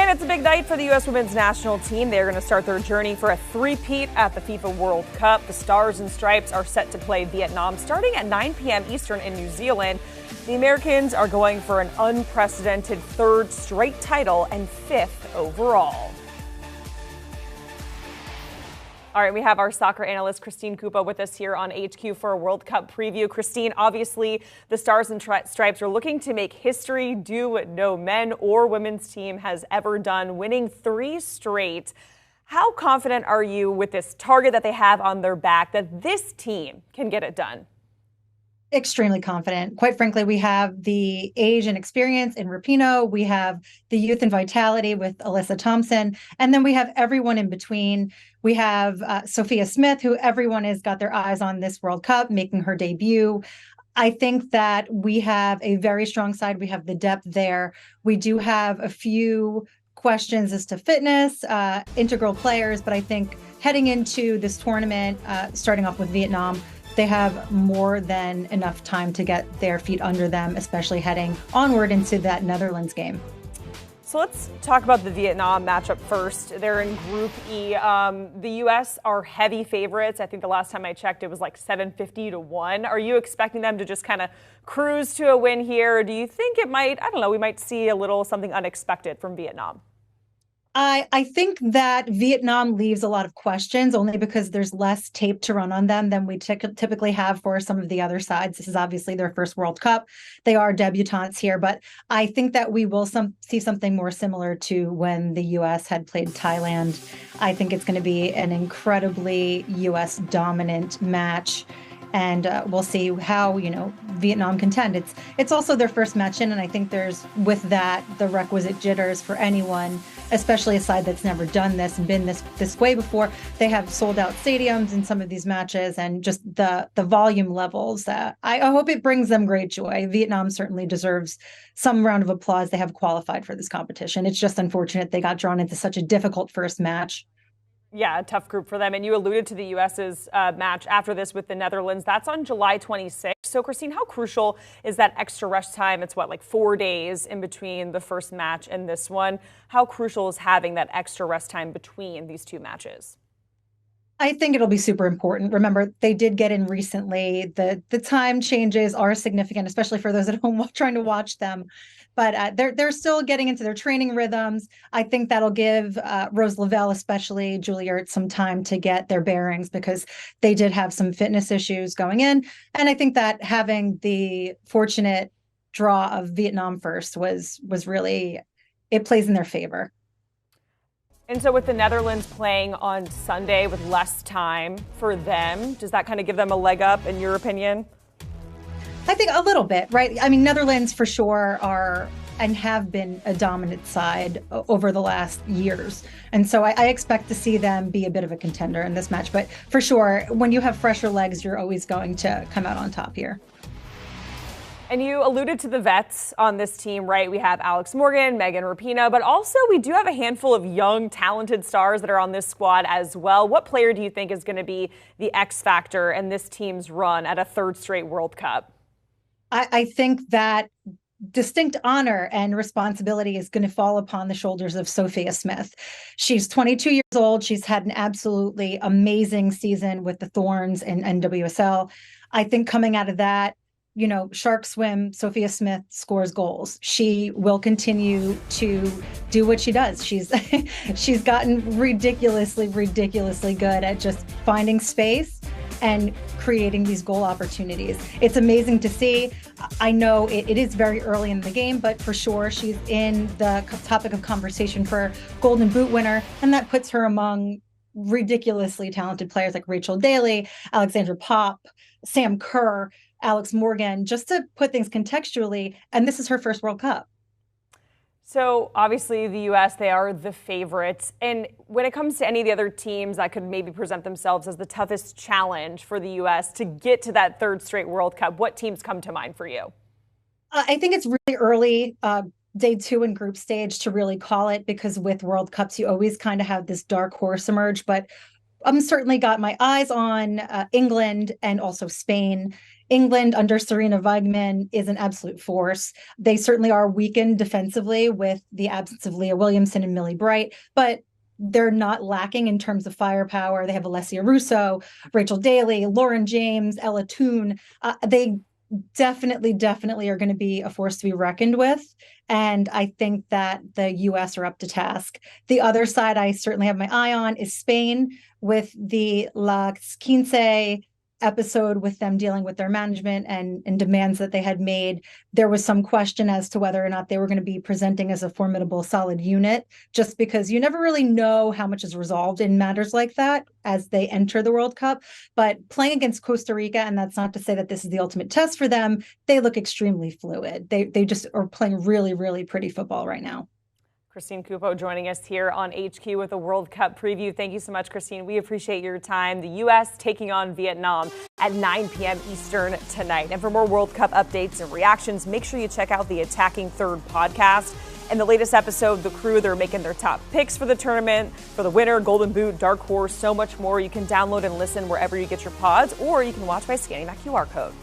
And it's a big night for the U.S. women's national team. They're going to start their journey for a three-peat at the FIFA World Cup. The Stars and Stripes are set to play Vietnam starting at 9 p.m. Eastern in New Zealand. The Americans are going for an unprecedented third straight title and fifth overall. All right, we have our soccer analyst, Christine Kupa, with us here on HQ for a World Cup preview. Christine, obviously, the Stars and Stripes are looking to make history, do what no men or women's team has ever done, winning 3 straight. How confident are you with this target that they have on their back that this team can get it done? Extremely confident. Quite frankly, we have the age and experience in Rapinoe. We have the youth and vitality with Alyssa Thompson. And then we have everyone in between. We have Sophia Smith, who everyone has got their eyes on this World Cup, making her debut. I think that we have a very strong side. We have the depth there. We do have a few questions as to fitness, integral players. But I think heading into this tournament, starting off with Vietnam, they have more than enough time to get their feet under them, especially heading onward into that Netherlands game. So let's talk about the Vietnam matchup first. They're in Group E. The U.S. are heavy favorites. I think the last time I checked, it was like 750 to 1. Are you expecting them to just kind of cruise to a win here? Or do you think it might, I don't know, we might see a little something unexpected from Vietnam? I think that Vietnam leaves a lot of questions only because there's less tape to run on them than we typically have for some of the other sides. This is obviously their first World Cup. They are debutantes here, but I think that we will see something more similar to when the U.S. had played Thailand. I think it's going to be an incredibly U.S. dominant match. And we'll see how, Vietnam contend. It's also their first match in, and I think there's, with that, the requisite jitters for anyone, especially a side that's never done this and been this way before. They have sold out stadiums in some of these matches, and just the volume levels. I hope it brings them great joy. Vietnam certainly deserves some round of applause. They have qualified for this competition. It's just unfortunate they got drawn into such a difficult first match. Yeah, a tough group for them. And you alluded to the U.S.'s match after this with the Netherlands. That's on July 26th. So, Christine, how crucial is that extra rest time? It's like 4 days in between the first match and this one. How crucial is having that extra rest time between these two matches? I think it'll be super important. Remember, they did get in recently. The time changes are significant, especially for those at home trying to watch them. But they're still getting into their training rhythms. I think that'll give Rose Lavelle, especially Julie Ertz, some time to get their bearings because they did have some fitness issues going in. And I think that having the fortunate draw of Vietnam first was really, it plays in their favor. And so with the Netherlands playing on Sunday with less time for them, does that kind of give them a leg up, in your opinion? I think a little bit, right? I mean, Netherlands for sure are and have been a dominant side over the last years. And so I expect to see them be a bit of a contender in this match. But for sure, when you have fresher legs, you're always going to come out on top here. And you alluded to the vets on this team, right? We have Alex Morgan, Megan Rapinoe, but also we do have a handful of young, talented stars that are on this squad as well. What player do you think is going to be the X factor in this team's run at a third straight World Cup? I think that distinct honor and responsibility is going to fall upon the shoulders of Sophia Smith. She's 22 years old. She's had an absolutely amazing season with the Thorns and NWSL. I think coming out of that, shark swim, Sophia Smith scores goals. She will continue to do what she does. She's gotten ridiculously good at just finding space and creating these goal opportunities. It's amazing to see. I know it is very early in the game, but for sure she's in the topic of conversation for Golden Boot winner, and that puts her among ridiculously talented players like Rachel Daly, Alexandra Popp, Sam Kerr, Alex Morgan, just to put things contextually. And this is her first World Cup. So obviously the U.S., they are the favorites. And when it comes to any of the other teams that could maybe present themselves as the toughest challenge for the U.S. to get to that third straight World Cup, what teams come to mind for you? I think it's really early, day 2 in group stage, to really call it, because with World Cups, you always kind of have this dark horse emerge. But I'm certainly got my eyes on England and also Spain. England under Serena Weigman is an absolute force. They certainly are weakened defensively with the absence of Leah Williamson and Millie Bright, but they're not lacking in terms of firepower. They have Alessia Russo, Rachel Daly, Lauren James, Ella Toone. They definitely are going to be a force to be reckoned with. And I think that the US are up to task. The other side I certainly have my eye on is Spain with the La Quince episode with them dealing with their management and demands that they had made. There was some question as to whether or not they were going to be presenting as a formidable, solid unit, just because you never really know how much is resolved in matters like that as they enter the World Cup. But playing against Costa Rica, and that's not to say that this is the ultimate test for them, they look extremely fluid. They just are playing really pretty football right now. Christine Cupo joining us here on HQ with a World Cup preview. Thank you so much, Christine. We appreciate your time. The U.S. taking on Vietnam at 9 p.m. Eastern tonight. And for more World Cup updates and reactions, make sure you check out the Attacking Third podcast. In the latest episode, the crew, they're making their top picks for the tournament, for the winner, Golden Boot, Dark Horse, so much more. You can download and listen wherever you get your pods, or you can watch by scanning that QR code.